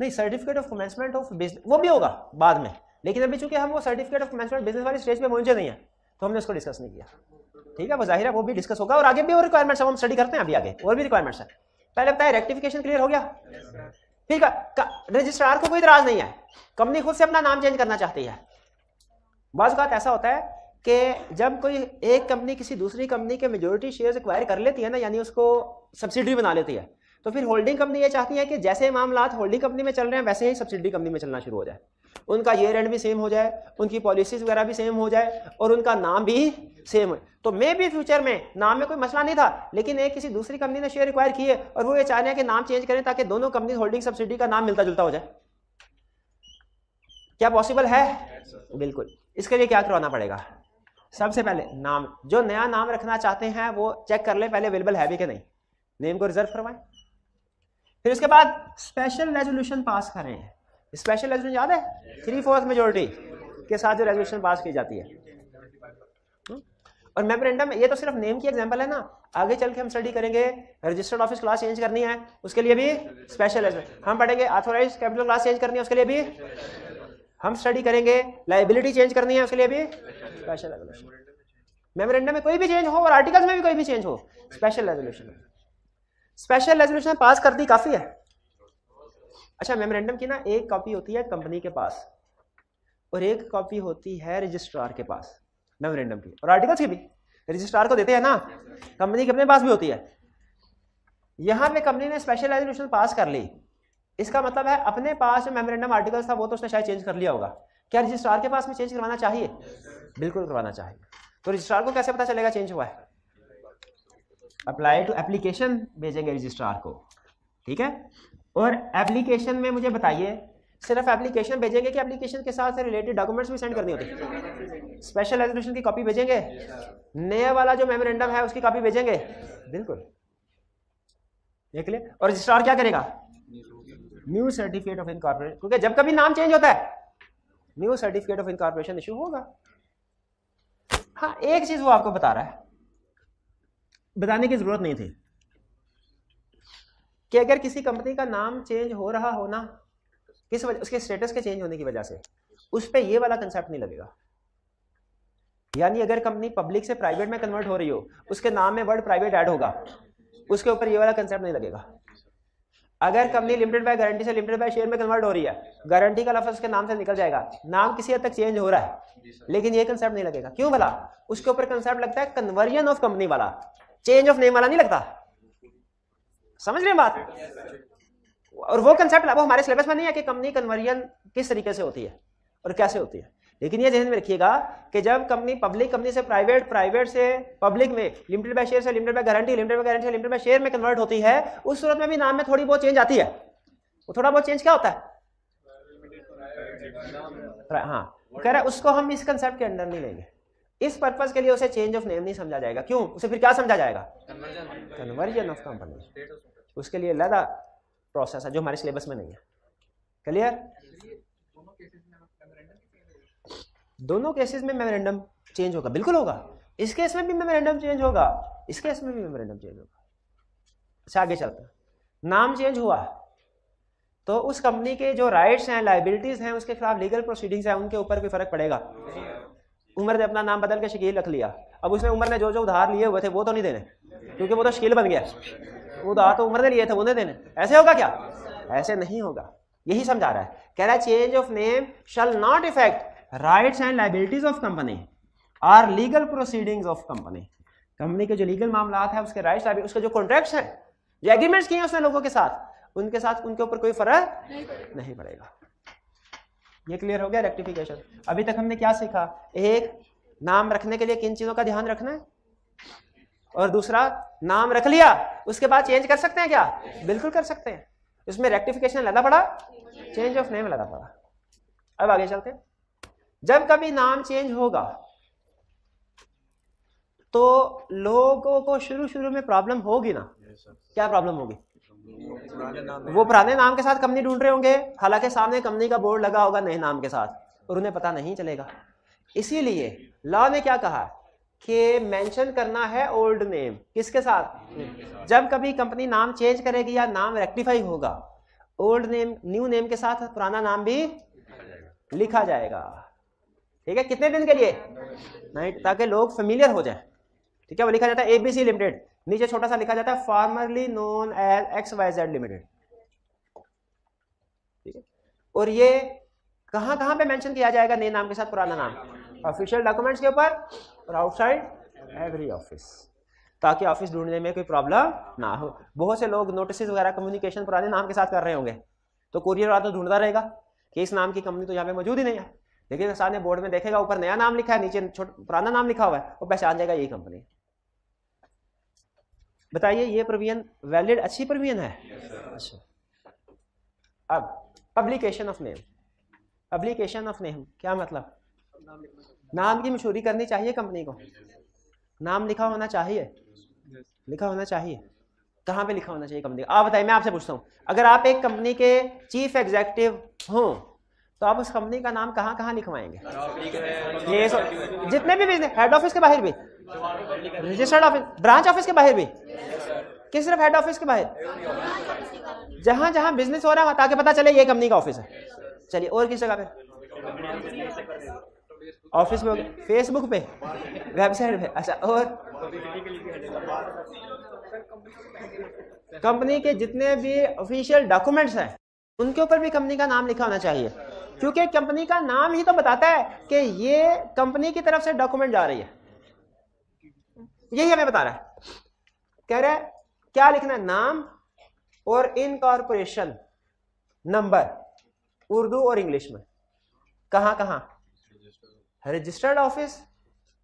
नहीं, certificate of commencement of business वो भी होगा बाद में, लेकिन अभी चूंकि हम वो सर्टिफिकेट ऑफ कमेंसमेंट बिजनेस वाली स्टेज पे पहुंचे नहीं है तो हमने उसको डिस्कस नहीं किया। ठीक है, वो जाहिर है वो भी डिस्कस होगा और आगे भी और रिक्वायरमेंट्स हम स्टडी करते हैं, अभी आगे और भी रिक्वायरमेंट्स है। पहले बताए रेक्टिफिकेशन क्लियर हो गया। ठीक है, रजिस्ट्रार को कोई इतराज नहीं है, कंपनी खुद से अपना नाम चेंज करना चाहती है। बाज़ औक़ात ऐसा होता है कि जब कोई एक कंपनी किसी दूसरी कंपनी के मेजॉरिटी शेयर्स एक्वायर कर लेती है ना, यानी उसको सब्सिडी बना लेती है, तो फिर होल्डिंग कंपनी ये चाहती है कि जैसे मामलात होल्डिंग कंपनी में चल रहे हैं वैसे ही सब्सिडी कंपनी में चलना शुरू हो जाए, उनका ईयर एंड भी सेम हो जाए, उनकी पॉलिसीज वगैरह भी सेम हो जाए और उनका नाम भी सेम हो। तो मे भी फ्यूचर में नाम में कोई मसला नहीं था, लेकिन एक किसी दूसरी कंपनी ने शेयर एक्वायर किए और वो ये चाह रहे हैं कि नाम चेंज करें ताकि दोनों कंपनी होल्डिंग सब्सिडी का नाम मिलता जुलता हो जाए। क्या पॉसिबल है? बिल्कुल। इसके लिए क्या करवाना पड़ेगा? सबसे पहले नाम, जो नया नाम रखना चाहते हैं वो चेक कर ले पहले अवेलेबल है भी कि नहीं, नेम को रिजर्व करवाएं। फिर उसके बाद स्पेशल रेजोल्यूशन पास करें। स्पेशल रेजोल्यूशन याद है? 3/4 मेजोरिटी के साथ जो रेजोल्यूशन पास की जाती है। और मेमोरेंडम, ये तो सिर्फ नेम की एग्जांपल है ना, आगे चल के हम स्टडी करेंगे रजिस्टर्ड ऑफिस क्लास चेंज करनी है उसके लिए भी स्पेशल रेजोल्यूशन हम पढ़ेंगे, ऑथोराइज्ड कैपिटल क्लास चेंज करनी है उसके लिए भी हम स्टडी करेंगे, लायबिलिटी चेंज करनी है उसके लिए भी स्पेशल रेजोल्यूशन। मेमोरेंडम में कोई भी चेंज हो और आर्टिकल्स में भी कोई भी चेंज हो, special resolution. Special resolution pass कर दी काफी है। अच्छा, मेमोरेंडम की ना एक कॉपी होती है कंपनी के पास और एक कॉपी होती है रजिस्ट्रार के पास मेमोरेंडम की, और आर्टिकल्स की भी रजिस्ट्रार को देते हैं ना, कंपनी के अपने पास भी होती है। यहां पे कंपनी ने स्पेशल रेजोल्यूशन पास कर ली, इसका मतलब है अपने पास जो मेमोरेंडम आर्टिकल्स था वो तो उसने शायद चेंज कर लिया होगा। क्या रजिस्ट्रार के पास में चेंज करवाना चाहिए? बिल्कुल करवाना चाहिए। तो रजिस्ट्रार को कैसे पता चलेगा चेंज हुआ है? अप्लाई टू एप्लीकेशन भेजेंगे रजिस्ट्रार को, ठीक है। और एप्लीकेशन में मुझे बताइए सिर्फ एप्लीकेशन भेजेंगे कि एप्लीकेशन के साथ रिलेटेड डॉक्यूमेंट्स भी सेंड करनी होती है? स्पेशल रेजोल्यूशन की कॉपी भेजेंगे, नया वाला जो मेमोरेंडम है उसकी कॉपी भेजेंगे, बिल्कुल देख ले। और रजिस्ट्रार क्या करेगा? न्यू सर्टिफिकेट ऑफ इनकॉर्पोरेशन, क्योंकि जब कभी नाम चेंज होता है new certificate of incorporation issue होगा। हाँ, एक चीज वो आपको बता रहा है, बताने की जरूरत नहीं थी, कि अगर किसी कंपनी का नाम चेंज हो रहा हो ना, किस वजह, उसके स्टेटस के चेंज होने की वजह से, उस पे ये वाला कंसेप्ट नहीं लगेगा। यानी अगर कंपनी पब्लिक से प्राइवेट में कन्वर्ट हो रही हो, उसके नाम में वर्ड प्राइवेट ऐड होगा, उसके ऊपर ये वाला कंसेप्ट नहीं लगेगा। अगर कंपनी लिमिटेड बाय गारंटी से लिमिटेड बाय शेयर में कन्वर्ट हो रही है, गारंटी का लफ्ज उसके नाम से निकल जाएगा, नाम किसी हद तक चेंज हो रहा है, लेकिन ये कंसेप्ट नहीं लगेगा। क्यों भला? उसके ऊपर कंसेप्ट लगता है कन्वर्जन ऑफ कंपनी वाला, चेंज ऑफ नेम वाला नहीं लगता। समझ रहे हैं बात? और वो कंसेप्ट वो हमारे सिलेबस में नहीं है कि कंपनी कन्वर्जन किस तरीके से होती है और कैसे होती है, लेकिन ये ध्यान में रखिएगा कि जब कंपनी पब्लिक कंपनी से प्राइवेट, प्राइवेट से पब्लिक में, लिमिटेड बाय शेयर से limited by guarantee, limited by guarantee से लिमिटेड बाय शेयर में कन्वर्ट होती है, उस सूरत में भी नाम में थोड़ी बहुत चेंज आती है। वो थोड़ा बहुत चेंज क्या होता है? हाँ, कह रहा है उसको हम इस कंसेप्ट के अंडर नहीं लेंगे। इस पर्पस के लिए उसे चेंज ऑफ नेम नहीं समझा जाएगा। क्यों? उसे फिर क्या समझा जाएगा? Conversion of company. उसके लिए अलग प्रोसेस है जो हमारे सिलेबस में नहीं है। क्लियर? दोनों केसेस में मेमोरेंडम चेंज होगा, बिल्कुल होगा। इस केस में भी मेमोरेंडम चेंज होगा, इस केस में भी मेमोरेंडम चेंज होगा। अच्छा, आगे चलते हैं। नाम चेंज हुआ तो उस कंपनी के जो राइट्स हैं, लायबिलिटीज हैं, उसके खिलाफ लीगल प्रोसीडिंग्स हैं, उनके ऊपर भी फर्क पड़ेगा। उमर ने अपना नाम बदल के शकील रख लिया, अब उसने उमर ने जो जो उधार लिए हुए थे वो तो नहीं देने, क्योंकि वो तो शकील बन गया। उधार तो उमर ने लिए थे, वो नहीं देने। ऐसे होगा क्या? ऐसे नहीं होगा। यही समझा रहा है, कह रहा है change of name shall not effect rights and liabilities of company or legal proceedings of company. Company के जो लीगल मामला है, उसके राइट्स, उसके जो कॉन्ट्रैक्ट्स हैं, जो एग्रीमेंट्स किए हैं उसने लोगों के साथ, उनके ऊपर कोई फर्क नहीं पड़ेगा। ये क्लियर हो गया? रेक्टिफिकेशन। अभी तक हमने क्या सीखा? एक, नाम रखने के लिए किन चीजों का ध्यान रखना है, और दूसरा, नाम रख लिया उसके बाद चेंज कर सकते हैं क्या? बिल्कुल कर सकते हैं। इसमें रेक्टिफिकेशन लाना पड़ा, चेंज ऑफ नेम लाना पड़ा। अब आगे चलते हैं। जब कभी नाम चेंज होगा तो लोगों को शुरू में प्रॉब्लम होगी ना? क्या प्रॉब्लम होगी? वो पुराने नाम के साथ कंपनी ढूंढ रहे होंगे, हालांकि सामने कंपनी का बोर्ड लगा होगा नए नाम के साथ, और उन्हें पता नहीं चलेगा। इसीलिए लॉ ने क्या कहा कि मेंशन करना है ओल्ड नेम। किसके साथ? जब कभी कंपनी नाम चेंज करेगी या नाम रेक्टिफाई होगा, ओल्ड नेम न्यू नेम के साथ पुराना नाम भी लिखा जाएगा। ठीक है? कितने दिन के लिए? नाइट, ताकि लोग फेमिलियर हो जाए। ठीक है? वो लिखा जाता है ABC लिमिटेड, नीचे छोटा सा लिखा जाता है formerly known as XYZ limited. ठीक है? और ये कहां कहां पे मेंशन किया जाएगा नए नाम के साथ पुराना नाम? ऑफिशियल डॉक्यूमेंट्स के ऊपर और आउटसाइड एवरी ऑफिस, ताकि ऑफिस ढूंढने में कोई प्रॉब्लम ना हो। बहुत से लोग नोटिस वगैरह कम्युनिकेशन पुराने नाम के साथ कर रहे होंगे, तो कुरियर वाला तो ढूंढता रहेगा कि इस नाम की कंपनी तो यहाँ पे मौजूद ही नहीं है, लेकिन सामने बोर्ड में देखेगा ऊपर नया नाम लिखा है, नीचे पुराना नाम लिखा हुआ है, वो पहचान जाएगा यही कंपनी। बताइए, ये प्रोविजन वैलिड, अच्छी प्रोविजन है? अच्छा। अब publication of name. Publication of name क्या मतलब? नाम की मशहूरी करनी चाहिए कंपनी को, नाम लिखा होना चाहिए, लिखा होना चाहिए। कहाँ पे लिखा होना चाहिए कंपनी का? आप बताइए, मैं आपसे पूछता हूँ, अगर आप एक कंपनी के चीफ एग्जीक्यूटिव हो तो आप उस कंपनी का नाम कहाँ कहाँ लिखवाएंगे? ये जितने भी बिजनेस, हेड ऑफिस के बाहर भी, रजिस्टर्ड ऑफिस, ब्रांच ऑफिस के बाहर भी, कि सिर्फ हेड ऑफिस के बाहर? जहां जहां बिजनेस हो रहा है ताकि पता चले ये कंपनी का ऑफिस है। चलिए, और किस जगह पे? ऑफिस में हो गया, फेसबुक पे, वेबसाइट पे। अच्छा, और कंपनी के जितने भी ऑफिशियल डॉक्यूमेंट्स हैं उनके ऊपर भी कंपनी का नाम लिखा होना चाहिए, क्योंकि कंपनी का नाम ही तो बताता है कि ये कंपनी की तरफ से डॉक्यूमेंट जा रही है। यही हमें बता रहा है। कह रहा है क्या लिखना है? नाम और इनकॉर्पोरेशन नंबर, उर्दू और इंग्लिश में। कहां कहां? रजिस्टर्ड ऑफिस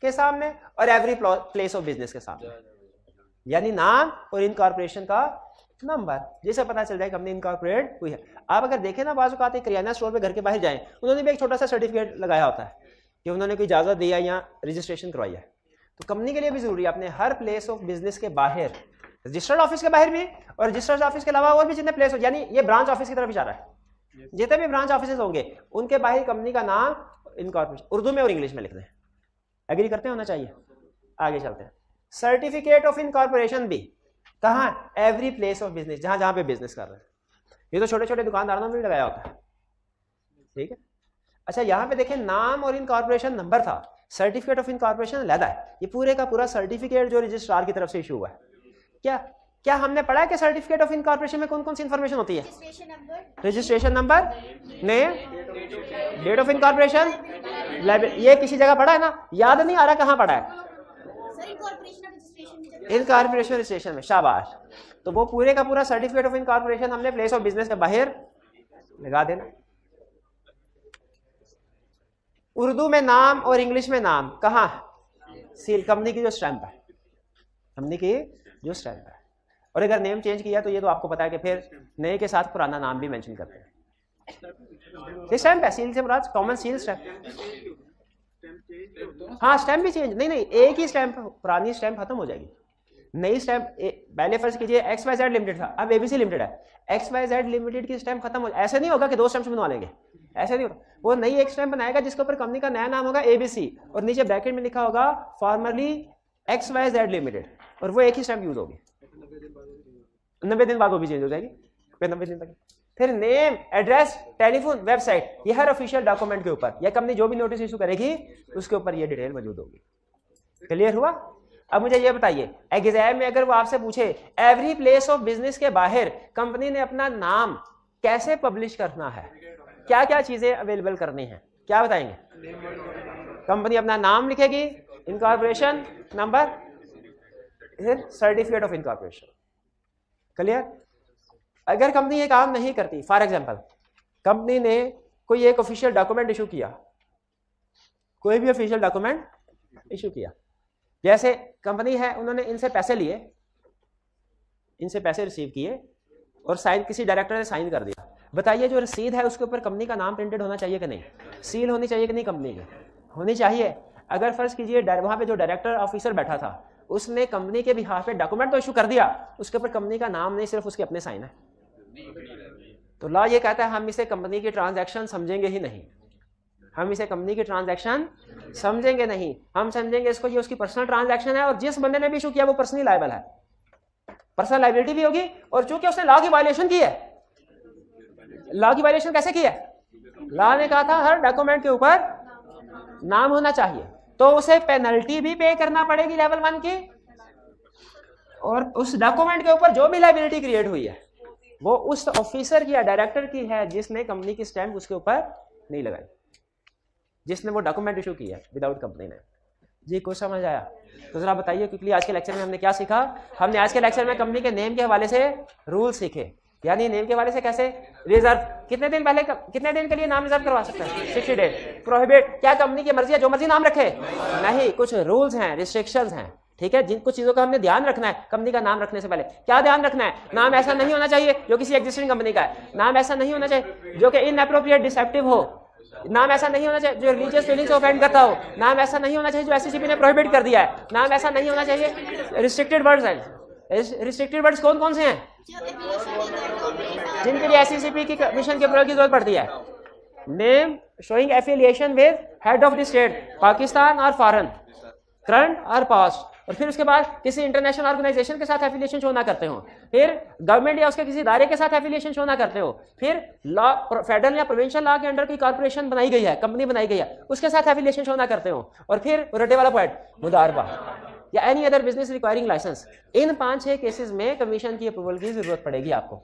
के सामने और एवरी प्लेस ऑफ बिजनेस के सामने। यानी नाम और इनकॉर्पोरेशन का नंबर, जिससे पता चल जाए कंपनी इनकॉर्पोरेट हुई है। आप अगर देखें ना, बाजू कहते किराना स्टोर पे घर के बाहर जाएं, उन्होंने भी एक छोटा सा सर्टिफिकेट लगाया होता है कि उन्होंने कोई इजाजत दिया या रजिस्ट्रेशन करवाई है। तो कंपनी के लिए भी जरूरी है अपने हर प्लेस ऑफ बिजनेस के बाहर, रजिस्टर्ड ऑफिस के बाहर भी और रजिस्टर्ड ऑफिस के अलावा और भी जितने प्लेस हो, यानी ये ब्रांच ऑफिस की तरफ इशारा है, जितने भी ब्रांच ऑफिस होंगे उनके बाहर कंपनी का नाम इनकॉर्पोरेशन उर्दू में और इंग्लिश में लिख दें। एग्री करते होना चाहिए। आगे चलते हैं। सर्टिफिकेट ऑफ इनकॉर्पोरेशन भी कहाँ? एवरी प्लेस ऑफ बिजनेस, जहां जहां पे बिजनेस कर रहे हैं। ये तो छोटे छोटे दुकानदारों में भी लगाया होता है, ठीक है। अच्छा, यहाँ पे देखें नाम और इनकॉर्पोरेशन नंबर था, सर्टिफिकेट ऑफ इनकॉर्पोरेशन अलग है। ये पूरे का पूरा सर्टिफिकेट जो रजिस्ट्रार की तरफ से इशू हुआ है। क्या क्या हमने पढ़ा है कि सर्टिफिकेट ऑफ इनकॉर्पोरेशन में कौन कौन सी इंफॉर्मेशन होती है? Registration number, name, date of incorporation, ये किसी जगह पढ़ा है ना? याद नहीं आ रहा कहाँ पढ़ा है? इनकॉर्पोरेशन रजिस्ट्रेशन में, शाबाश। तो वो पूरे का पूरा सर्टिफिकेट ऑफ इनकॉर्पोरेशन हमने प्लेस ऑफ बिजनेस के बाहर लगा देना। उर्दू में नाम और इंग्लिश में नाम कहाँ? सील, कंपनी की जो स्टैंप है, कंपनी की जो स्टैंप है। और अगर नेम चेंज किया तो ये तो आपको पता है कि फिर नए के साथ पुराना नाम भी मेंशन करते हैं। ये स्टैंप है, सील से मुराद कॉमन सील स्टैंप। हाँ, स्टैंप भी चेंज नहीं, एक ही स्टैंप, पुरानी स्टैंप खत्म हो जाएगी, नई स्टैंप। पहले फर्ज कीजिए XYZ लिमिटेड था, अब ABC लिमिटेड है। XYZ लिमिटेड की स्टैंप खत्म हो, ऐसे नहीं होगा कि दो स्टैंप बनवा लेंगे, ऐसे नहीं होगा। वो नई एक स्टैंप बनाएगा जिसके ऊपर कंपनी का नया नाम होगा ABC और नीचे ब्रैकेट में लिखा होगा फॉर्मरली XYZ लिमिटेड, और वो एक ही स्टैंप यूज होगी। 90 दिन बाद वो भी चेंज हो जाएगी, फिर 90 दिन तक। फिर नेम, एड्रेस, टेलीफोन, वेबसाइट, ये हर ऑफिशियल डॉक्यूमेंट के ऊपर या कंपनी जो भी नोटिस इशू करेगी उसके ऊपर ये डिटेल मौजूद होगी। क्लियर हुआ? अब मुझे ये बताइए, एग्जाम में अगर वो आपसे पूछे एवरी प्लेस ऑफ बिजनेस के बाहर कंपनी ने अपना नाम कैसे पब्लिश करना है, क्या क्या चीजें अवेलेबल करनी है, क्या बताएंगे? कंपनी अपना नाम लिखेगी, इनकॉर्पोरेशन नंबर, फिर सर्टिफिकेट ऑफ इनकॉर्पोरेशन। क्लियर? अगर कंपनी ये काम नहीं करती, फॉर एग्जांपल कंपनी ने कोई एक ऑफिशियल डॉक्यूमेंट इशू किया, कोई भी ऑफिशियल डॉक्यूमेंट इशू किया, जैसे कंपनी है उन्होंने इनसे पैसे लिए, इनसे पैसे रिसीव किए और साइन, किसी डायरेक्टर ने साइन कर दिया। बताइए जो रसीद है उसके ऊपर कंपनी का नाम प्रिंटेड होना चाहिए कि नहीं? सील होनी चाहिए कि नहीं? कंपनी की होनी चाहिए। अगर फर्ज कीजिए वहां पे जो डायरेक्टर ऑफिसर बैठा था उसने कंपनी के बिहाफ पे डॉक्यूमेंट तो इशू कर दिया, उसके ऊपर कंपनी का नाम नहीं, सिर्फ उसके अपने साइन है, तो लॉ ये कहता है हम इसे कंपनी की ट्रांजैक्शन समझेंगे ही नहीं, हम इसे कंपनी की ट्रांजैक्शन समझेंगे नहीं, हम समझेंगे इसको ये उसकी पर्सनल ट्रांजैक्शन है और जिस बंदे ने भी इशू किया वो पर्सनली लायबल है, पर्सनल लायबिलिटी भी होगी। और चूंकि उसने लॉ की वायलेशन की है, लॉ की वायलेशन कैसे की है? लॉ ने कहा था हर डॉक्यूमेंट के ऊपर नाम होना चाहिए, तो उसे पेनल्टी भी पे करना पड़ेगी लेवल 1 की, और उस डॉक्यूमेंट के ऊपर जो भी लायबिलिटी क्रिएट हुई है वो उस ऑफिसर की या डायरेक्टर की है जिसने कंपनी की स्टैंप उसके ऊपर नहीं लगाई, जिसने वो डॉक्यूमेंट इशू किया विदाउट कंपनी ने। जी कुछ समझ आया? तो जरा बताइए क्विकली, आज के लेक्चर में हमने क्या सीखा? हमने आज के लेक्चर में कंपनी के नेम के हवाले से रूल सीखे, यानी नेम के हवाले से कैसे रिजर्व, कितने दिन पहले, कितने दिन के लिए नाम रिजर्व करवा सकते हैं? 60 डेज। प्रोहिबिट, क्या कंपनी की मर्जी है जो मर्जी नाम रखे? नहीं, कुछ रूल्स हैं, रिस्ट्रिक्शंस हैं, ठीक है, जिन कुछ चीजों का हमने ध्यान रखना है कंपनी का नाम रखने से पहले। क्या ध्यान रखना है? नाम ऐसा नहीं होना चाहिए जो किसी एग्जिस्टिंग कंपनी का है, नाम ऐसा नहीं होना चाहिए जो कि इनएप्रोप्रिएट डिसेप्टिव हो, नाम ऐसा नहीं होना चाहिए जो रिलीजियस फीलिंग्स ऑफेंड करता हो, नाम ऐसा नहीं होना चाहिए जो एससीसीपी ने प्रोहिबिट कर दिया है, नाम ऐसा नहीं होना चाहिए। रिस्ट्रिक्टेड वर्ड्स हैं, रिस्ट्रिक्टेड वर्ड्स कौन कौन से हैं? जिनके लिए एससीसीपी की कमीशन के प्रयोग की जरूरत पड़ती है। Name showing affiliation with head of the state, Pakistan और फॉरेन, करंट और पास्ट, और फिर उसके बाद किसी इंटरनेशनल ऑर्गेनाइजेशन के साथ एफिलिएशन शो ना करते हो, फिर गवर्नमेंट या उसके किसी इदारे के साथ एफिलिएशन शो ना करते हो, फिर लॉ, फेडरल या प्रोविंशियल लॉ के अंडर कोई कॉर्पोरेशन बनाई गई है, कंपनी बनाई गई है, उसके साथ एफिलिएशन शो ना करते हो, और फिर रटे वाला पॉइंट मुदारबा या any other business requiring licence. इन 5-6 केसेस में कमीशन की अप्रूवल की जरूरत पड़ेगी आपको।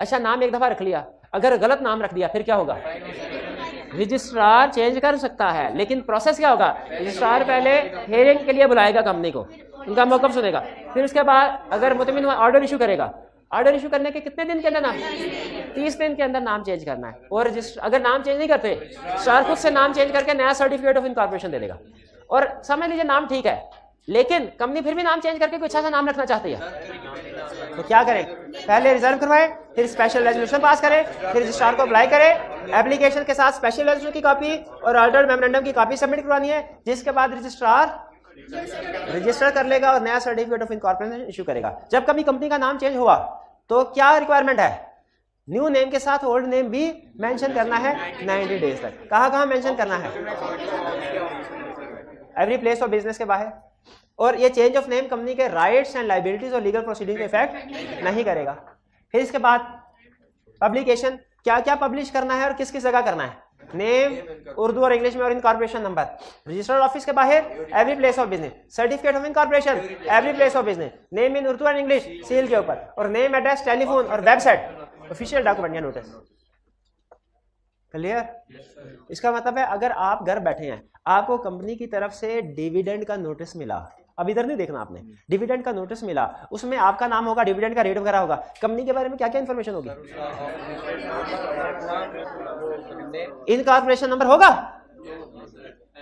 अच्छा, नाम एक दफा रख लिया, अगर गलत नाम रख दिया फिर क्या होगा? रजिस्ट्रार चेंज कर सकता है, लेकिन प्रोसेस क्या होगा? रजिस्ट्रार पहले हेयरिंग के लिए बुलाएगा कंपनी को, उनका मौकफ सुनेगा, फिर उसके बाद अगर मुतमिन ऑर्डर इशू करेगा, ऑर्डर इशू करने के कितने दिन के अंदर नाम? 30 दिन के अंदर नाम चेंज करना है। और अगर नाम चेंज नहीं करते, रजिस्ट्रार खुद से नाम चेंज करके नया सर्टिफिकेट ऑफ इनकॉर्पोरेशन दे देगा। और समझ लीजिए नाम ठीक है, लेकिन कंपनी फिर भी नाम चेंज करके कोई अच्छा सा नाम रखना चाहती है, तो क्या करें, पहले रिजर्व करवाएं, फिर स्पेशल रेजोल्यूशन पास करें, फिर रजिस्ट्रार को अप्लाई करें, एप्लीकेशन के साथ स्पेशल रेजोल्यूशन की कॉपी और ऑर्डर मेमोरेंडम की कॉपी सबमिट करवानी है, जिसके बाद रजिस्ट्रार रजिस्टर कर लेगा और नया सर्टिफिकेट ऑफ इनकॉर्पोरेशन इशू करेगा। जब कभी कंपनी का नाम चेंज हुआ तो क्या रिक्वायरमेंट है, न्यू नेम के साथ ओल्ड नेम भी मेंशन करना है 90 डेज तक। कहाँ मेंशन करना है, एवरी प्लेस ऑफ बिजनेस के बाहर। और ये चेंज ऑफ नेम कंपनी के राइट्स एंड लाइबिलिटीज और लीगल प्रोसीडिंग को इफेक्ट नहीं करेगा। फिर इसके बाद पब्लिकेशन, क्या क्या पब्लिश करना है और किस किस जगह करना है, नेम उर्दू और इंग्लिश में और इनकॉर्पोरेशन नंबर, रजिस्टर्ड ऑफिस के बाहर every place of business, certificate of incorporation every place of business, name in Urdu and English seal के ऊपर, और नेम, एड्रेस, टेलीफोन और वेबसाइट ऑफिशियल डॉक्यूमेंट या नोटिस। क्लियर? इसका मतलब है अगर आप घर बैठे हैं, आपको कंपनी की तरफ से डिविडेंड का नोटिस मिला, अब इधर नहीं देखना आपने, डिविडेंड का नोटिस मिला, उसमें आपका नाम होगा, डिविडेंड का रेट वगैरह होगा, कंपनी के बारे में क्या क्या इंफॉर्मेशन होगी, इनकॉर्पोरेशन नंबर होगा,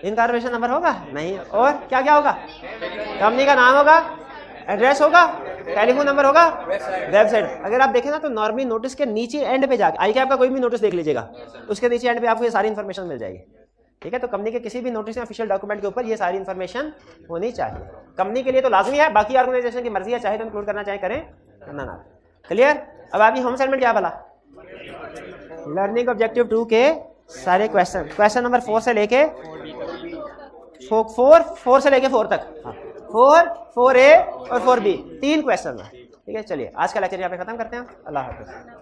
इनकॉर्पोरेशन नंबर होगा नहीं, और क्या क्या होगा, कंपनी का नाम होगा, एड्रेस होगा, टेलीफोन नंबर होगा, वेबसाइट। अगर आप देखें ना तो नॉर्मली नोटिस के नीचे एंड पे जाके आई कैप का कोई भी नोटिस देख लीजिएगा, उसके नीचे एंड पे आपको ये सारी इन्फॉर्मेशन मिल जाएगी। ठीक है, तो कंपनी के किसी भी नोटिस या ऑफिशियल डॉक्यूमेंट के ऊपर ये सारी इन्फॉर्मेशन होनी चाहिए। कंपनी के लिए तो लाजमी है, बाकी ऑर्गेनाइजेशन की मर्जी है, चाहे तो इंक्लूड करना चाहे करें करना ना। क्लियर? अब आपकी होम असाइनमेंट क्या भला, लर्निंग ऑब्जेक्टिव 2 के सारे क्वेश्चन नंबर 4 से लेके 4 से लेके 4 तक, 4A और 4B 3 क्वेश्चन है। ठीक है, चलिए आज का लेक्चर यहाँ पे खत्म करते हैं। अल्लाह हाफिज़।